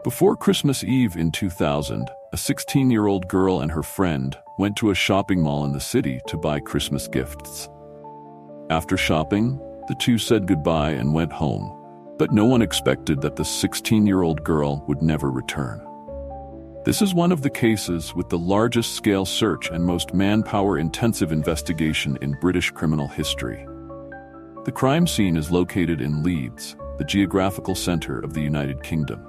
Before Christmas Eve in 2000, a 16-year-old girl and her friend went to a shopping mall in the city to buy Christmas gifts. After shopping, the two said goodbye and went home, but no one expected that the 16-year-old girl would never return. This is one of the cases with the largest scale search and most manpower-intensive investigation in British criminal history. The crime scene is located in Leeds, the geographical center of the United Kingdom.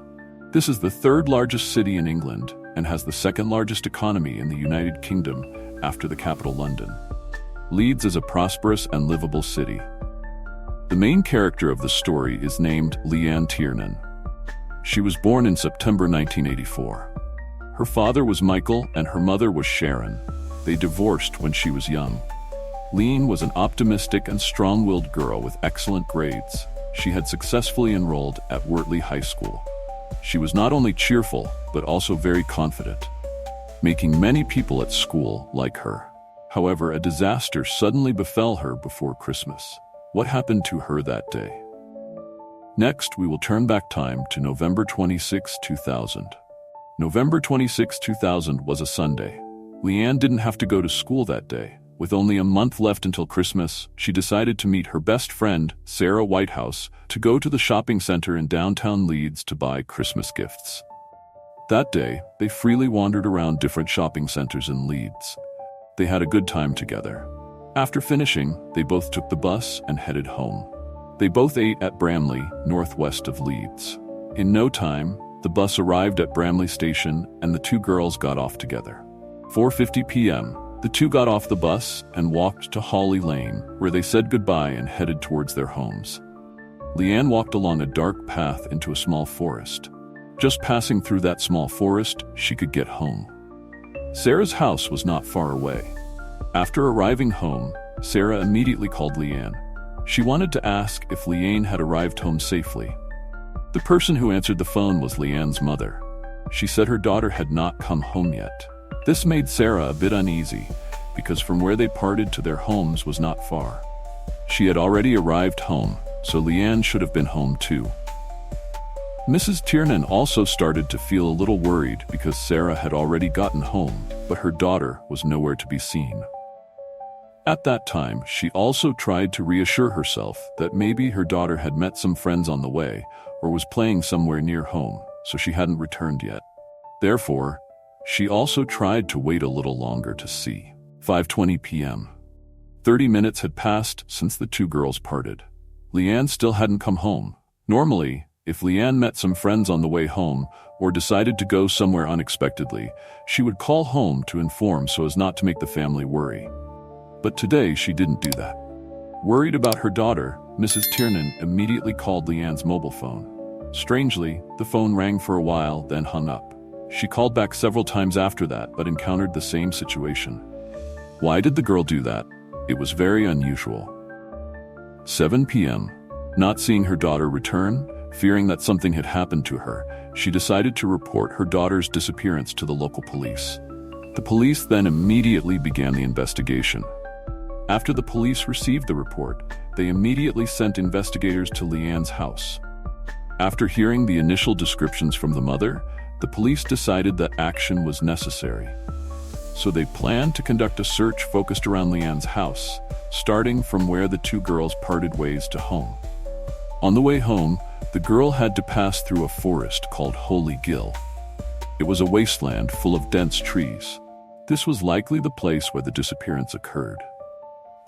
This is the third largest city in England and has the second largest economy in the United Kingdom after the capital London. Leeds is a prosperous and livable city. The main character of the story is named LEANNE TIERNAN. She was born in September 1984. Her father was Michael and her mother was Sharon. They divorced when she was young. LEANNE was an optimistic and strong-willed girl with excellent grades. She had successfully enrolled at Wortley High School. She was not only cheerful, but also very confident, making many people at school like her. However, a disaster suddenly befell her before Christmas. What happened to her that day? Next, we will turn back time to November 26, 2000. November 26, 2000 was a Sunday. LEANNE didn't have to go to school that day. With only a month left until Christmas, she decided to meet her best friend, Sarah Whitehouse, to go to the shopping center in downtown Leeds to buy Christmas gifts. That day, they freely wandered around different shopping centers in Leeds. They had a good time together. After finishing, they both took the bus and headed home. They both ate at Bramley, northwest of Leeds. In no time, the bus arrived at Bramley Station and the two girls got off together. 4:50 p.m., the two got off the bus and walked to Holly Lane, where they said goodbye and headed towards their homes. LEANNE walked along a dark path into a small forest. Just passing through that small forest, she could get home. Sarah's house was not far away. After arriving home, Sarah immediately called LEANNE. She wanted to ask if LEANNE had arrived home safely. The person who answered the phone was LEANNE's mother. She said her daughter had not come home yet. This made Sarah a bit uneasy, because from where they parted to their homes was not far. She had already arrived home, so LEANNE should have been home too. Mrs. Tiernan also started to feel a little worried because Sarah had already gotten home, but her daughter was nowhere to be seen. At that time, she also tried to reassure herself that maybe her daughter had met some friends on the way or was playing somewhere near home, so she hadn't returned yet. Therefore, she also tried to wait a little longer to see. 5:20 p.m. 30 minutes had passed since the two girls parted. LEANNE still hadn't come home. Normally, if LEANNE met some friends on the way home or decided to go somewhere unexpectedly, she would call home to inform so as not to make the family worry. But today she didn't do that. Worried about her daughter, Mrs. Tiernan immediately called LEANNE's mobile phone. Strangely, the phone rang for a while, then hung up. She called back several times after that, but encountered the same situation. Why did the girl do that? It was very unusual. 7 p.m. Not seeing her daughter return, fearing that something had happened to her, she decided to report her daughter's disappearance to the local police. The police then immediately began the investigation. After the police received the report, they immediately sent investigators to LEANNE's house. After hearing the initial descriptions from the mother, the police decided that action was necessary. So they planned to conduct a search focused around LEANNE's house, starting from where the two girls parted ways to home. On the way home, the girl had to pass through a forest called Holy Gill. It was a wasteland full of dense trees. This was likely the place where the disappearance occurred.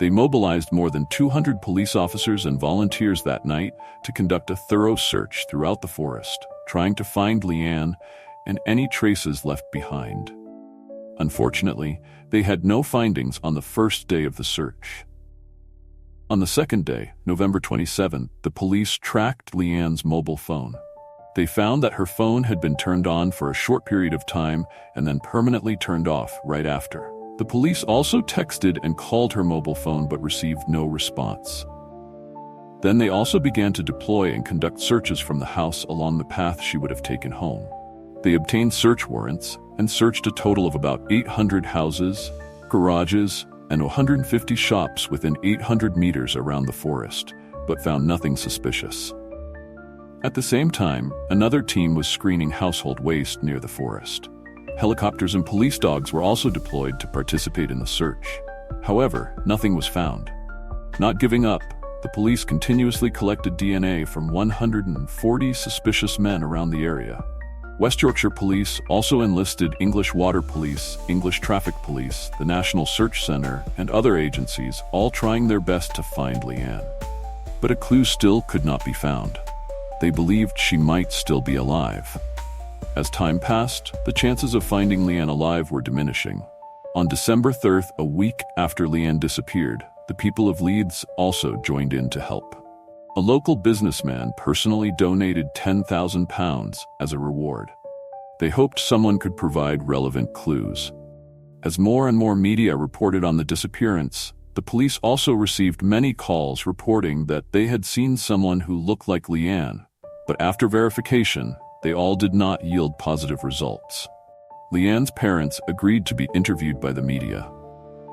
They mobilized more than 200 police officers and volunteers that night to conduct a thorough search throughout the forest, trying to find LEANNE and any traces left behind. Unfortunately, they had no findings on the first day of the search. On the second day, November 27th, the police tracked LEANNE's mobile phone. They found that her phone had been turned on for a short period of time and then permanently turned off right after. The police also texted and called her mobile phone but received no response. Then they also began to deploy and conduct searches from the house along the path she would have taken home. They obtained search warrants and searched a total of about 800 houses, garages, and 150 shops within 800 meters around the forest, but found nothing suspicious. At the same time, another team was screening household waste near the forest. Helicopters and police dogs were also deployed to participate in the search. However, nothing was found. Not giving up, the police continuously collected DNA from 140 suspicious men around the area. West Yorkshire Police also enlisted English Water Police, English Traffic Police, the National Search Centre, and other agencies, all trying their best to find Leanne. But a clue still could not be found. They believed she might still be alive. As time passed, the chances of finding Leanne alive were diminishing. On December 3rd, a week after Leanne disappeared, the people of Leeds also joined in to help. A local businessman personally donated £10,000 as a reward. They hoped someone could provide relevant clues. As more and more media reported on the disappearance, the police also received many calls reporting that they had seen someone who looked like Leanne, but after verification, they all did not yield positive results. Leanne's parents agreed to be interviewed by the media.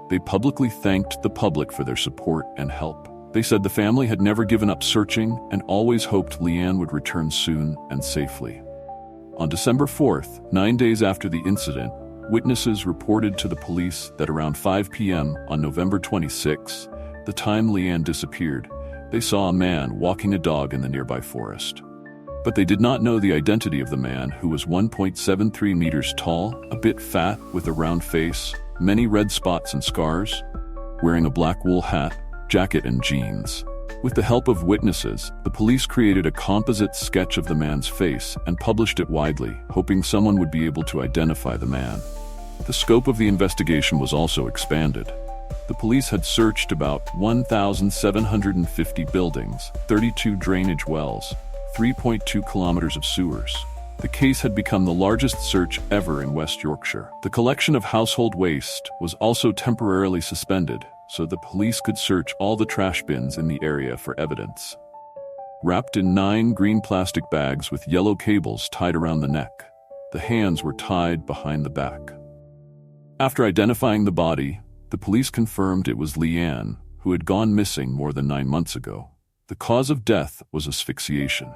They publicly thanked the public for their support and help. They said the family had never given up searching and always hoped Leanne would return soon and safely. On December 4th, 9 days after the incident, witnesses reported to the police that around 5 p.m. on November 26, the time Leanne disappeared, they saw a man walking a dog in the nearby forest. But they did not know the identity of the man, who was 1.73 meters tall, a bit fat, with a round face, many red spots and scars, wearing a black wool hat, jacket and jeans. With the help of witnesses, the police created a composite sketch of the man's face and published it widely, hoping someone would be able to identify the man. The scope of the investigation was also expanded. The police had searched about 1,750 buildings, 32 drainage wells, 3.2 kilometers of sewers. The case had become the largest search ever in West Yorkshire. The collection of household waste was also temporarily suspended, so the police could search all the trash bins in the area for evidence. Wrapped in 9 green plastic bags with yellow cables tied around the neck, the hands were tied behind the back. After identifying the body, the police confirmed it was Leanne, who had gone missing more than 9 months ago. The cause of death was asphyxiation.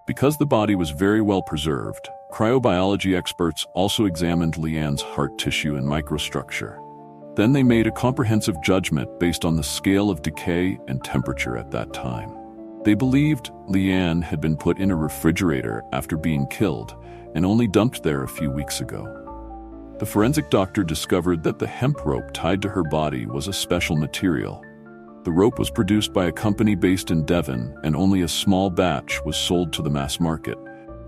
Because the body was very well preserved, cryobiology experts also examined Leanne's heart tissue and microstructure. Then they made a comprehensive judgment based on the scale of decay and temperature at that time. They believed Leanne had been put in a refrigerator after being killed and only dumped there a few weeks ago. The forensic doctor discovered that the hemp rope tied to her body was a special material. The rope was produced by a company based in Devon, and only a small batch was sold to the mass market,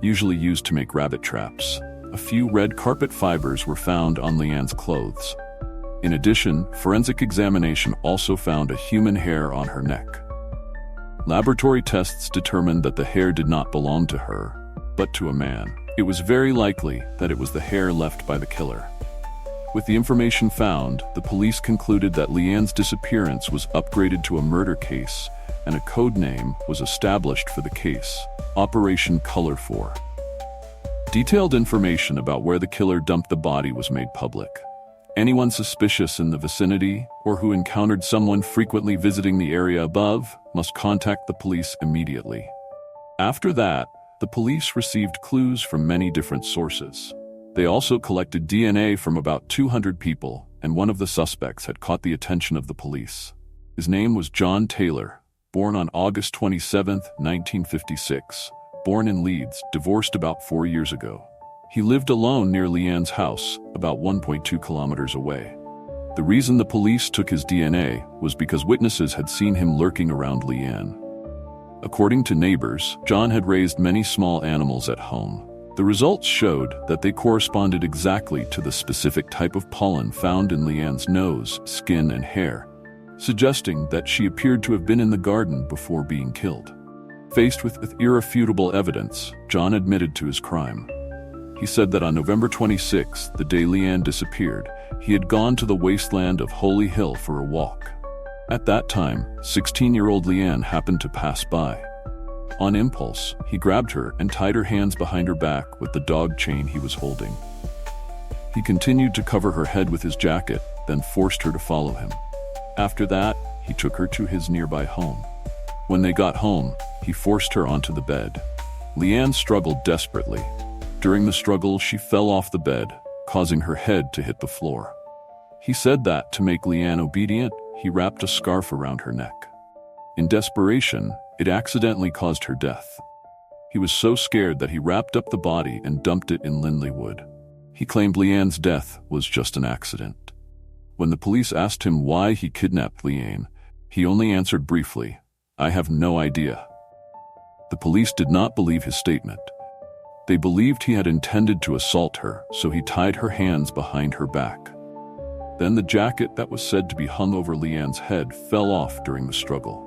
usually used to make rabbit traps. A few red carpet fibers were found on Leanne's clothes. In addition, forensic examination also found a human hair on her neck. Laboratory tests determined that the hair did not belong to her, but to a man. It was very likely that it was the hair left by the killer. With the information found, the police concluded that Leanne's disappearance was upgraded to a murder case, and a code name was established for the case, Operation Color 4. Detailed information about where the killer dumped the body was made public. Anyone suspicious in the vicinity or who encountered someone frequently visiting the area above must contact the police immediately. After that, the police received clues from many different sources. They also collected DNA from about 200 people, and one of the suspects had caught the attention of the police. His name was John Taylor, born on August 27, 1956, born in Leeds, divorced about 4 years ago. He lived alone near Leanne's house, about 1.2 kilometers away. The reason the police took his DNA was because witnesses had seen him lurking around Leanne. According to neighbors, John had raised many small animals at home. The results showed that they corresponded exactly to the specific type of pollen found in Leanne's nose, skin, and hair, suggesting that she appeared to have been in the garden before being killed. Faced with irrefutable evidence, John admitted to his crime. He said that on November 26, the day Leanne disappeared, he had gone to the wasteland of Holy Hill for a walk. At that time, 16-year-old Leanne happened to pass by. On impulse, he grabbed her and tied her hands behind her back with the dog chain he was holding. He continued to cover her head with his jacket, then forced her to follow him. After that, he took her to his nearby home. When they got home, he forced her onto the bed. Leanne struggled desperately. During the struggle, she fell off the bed, causing her head to hit the floor. He said that, to make Leanne obedient, he wrapped a scarf around her neck. In desperation, it accidentally caused her death. He was so scared that he wrapped up the body and dumped it in Lindley Wood. He claimed Leanne's death was just an accident. When the police asked him why he kidnapped Leanne, he only answered briefly, "I have no idea." The police did not believe his statement. They believed he had intended to assault her, so he tied her hands behind her back. Then the jacket that was said to be hung over Leanne's head fell off during the struggle.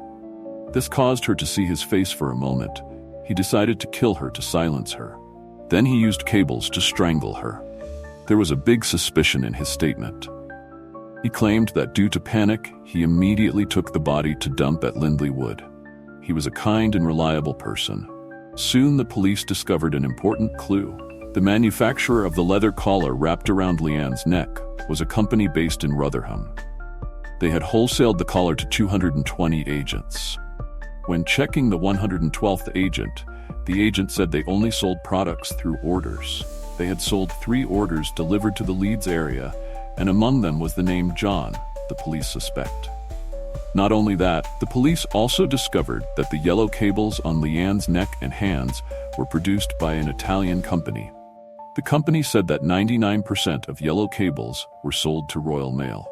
This caused her to see his face for a moment. He decided to kill her to silence her. Then he used cables to strangle her. There was a big suspicion in his statement. He claimed that due to panic, he immediately took the body to dump at Lindley Wood. He was a kind and reliable person. Soon the police discovered an important clue. The manufacturer of the leather collar wrapped around Leanne's neck was a company based in Rotherham. They had wholesaled the collar to 220 agents. When checking the 112th agent, the agent said they only sold products through orders. They had sold 3 orders delivered to the Leeds area, and among them was the name John, the police suspect. Not only that, the police also discovered that the yellow cables on Leanne's neck and hands were produced by an Italian company. The company said that 99% of yellow cables were sold to Royal Mail.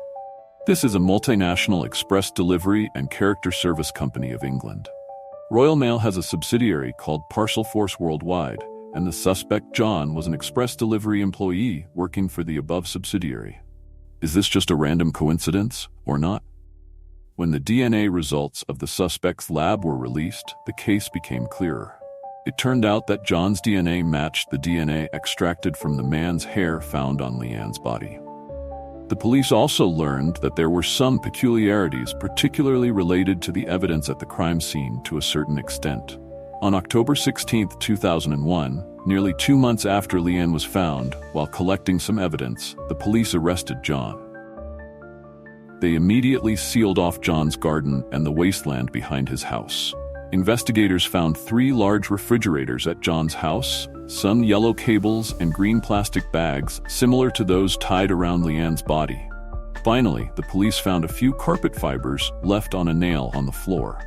This is a multinational express delivery and character service company of England. Royal Mail has a subsidiary called Parcel Force Worldwide, and the suspect John was an express delivery employee working for the above subsidiary. Is this just a random coincidence, or not? When the DNA results of the suspect's lab were released, the case became clearer. It turned out that John's DNA matched the DNA extracted from the man's hair found on Leanne's body. The police also learned that there were some peculiarities particularly related to the evidence at the crime scene to a certain extent. On October 16, 2001, nearly 2 months after Leanne was found, while collecting some evidence, the police arrested John. They immediately sealed off John's garden and the wasteland behind his house. Investigators found 3 large refrigerators at John's house, some yellow cables and green plastic bags similar to those tied around Leanne's body. Finally, the police found a few carpet fibers left on a nail on the floor.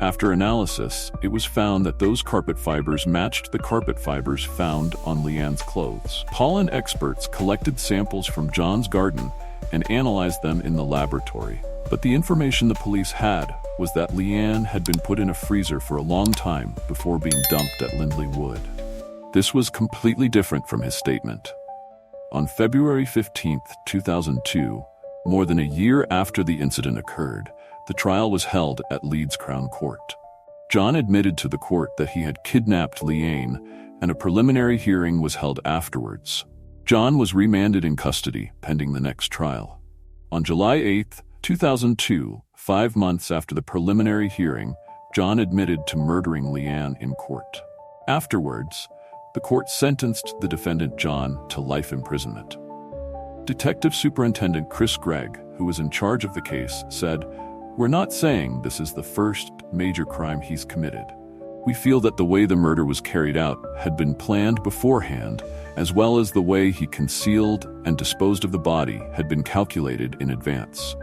After analysis, it was found that those carpet fibers matched the carpet fibers found on Leanne's clothes. Pollen experts collected samples from John's garden and analyzed them in the laboratory. But the information the police had was that Leanne had been put in a freezer for a long time before being dumped at Lindley Wood. This was completely different from his statement. On February 15, 2002, more than a year after the incident occurred, the trial was held at Leeds Crown Court. John admitted to the court that he had kidnapped Leanne, and a preliminary hearing was held afterwards. John was remanded in custody pending the next trial. On July 8, 2002, 5 months after the preliminary hearing, John admitted to murdering Leanne in court. Afterwards, the court sentenced the defendant John to life imprisonment. Detective Superintendent Chris Gregg, who was in charge of the case, said, "We're not saying this is the first major crime he's committed. We feel that the way the murder was carried out had been planned beforehand, as well as the way he concealed and disposed of the body had been calculated in advance.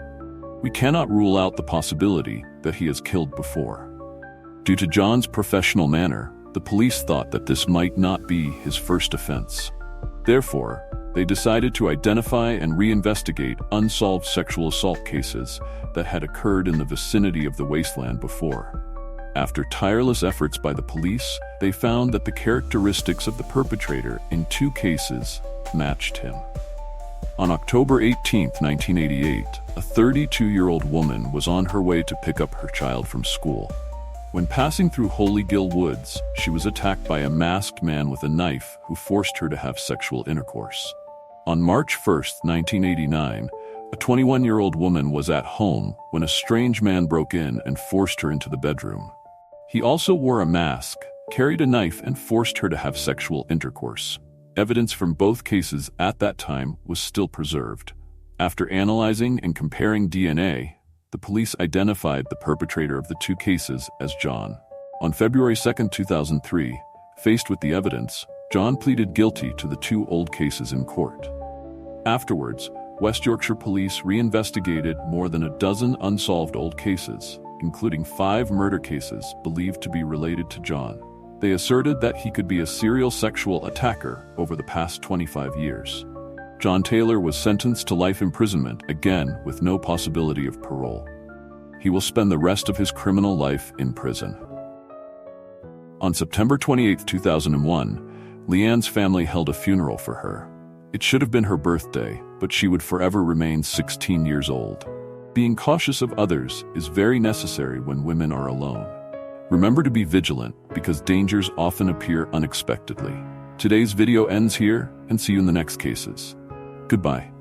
We cannot rule out the possibility that he has killed before." Due to John's professional manner, the police thought that this might not be his first offense. Therefore, they decided to identify and reinvestigate unsolved sexual assault cases that had occurred in the vicinity of the wasteland before. After tireless efforts by the police, they found that the characteristics of the perpetrator in 2 cases matched him. On October 18, 1988, a 32-year-old woman was on her way to pick up her child from school. When passing through Holy Gill Woods, she was attacked by a masked man with a knife who forced her to have sexual intercourse. On March 1, 1989, a 21-year-old woman was at home when a strange man broke in and forced her into the bedroom. He also wore a mask, carried a knife, and forced her to have sexual intercourse. Evidence from both cases at that time was still preserved. After analyzing and comparing DNA, the police identified the perpetrator of the two cases as John. On February 2, 2003, faced with the evidence, John pleaded guilty to the two old cases in court. Afterwards, West Yorkshire police reinvestigated more than a dozen unsolved old cases, including 5 murder cases believed to be related to John. They asserted that he could be a serial sexual attacker over the past 25 years. John Taylor was sentenced to life imprisonment, again with no possibility of parole. He will spend the rest of his criminal life in prison. On September 28, 2001, Leanne's family held a funeral for her. It should have been her birthday, but she would forever remain 16 years old. Being cautious of others is very necessary when women are alone. Remember to be vigilant because dangers often appear unexpectedly. Today's video ends here, and see you in the next cases. Goodbye.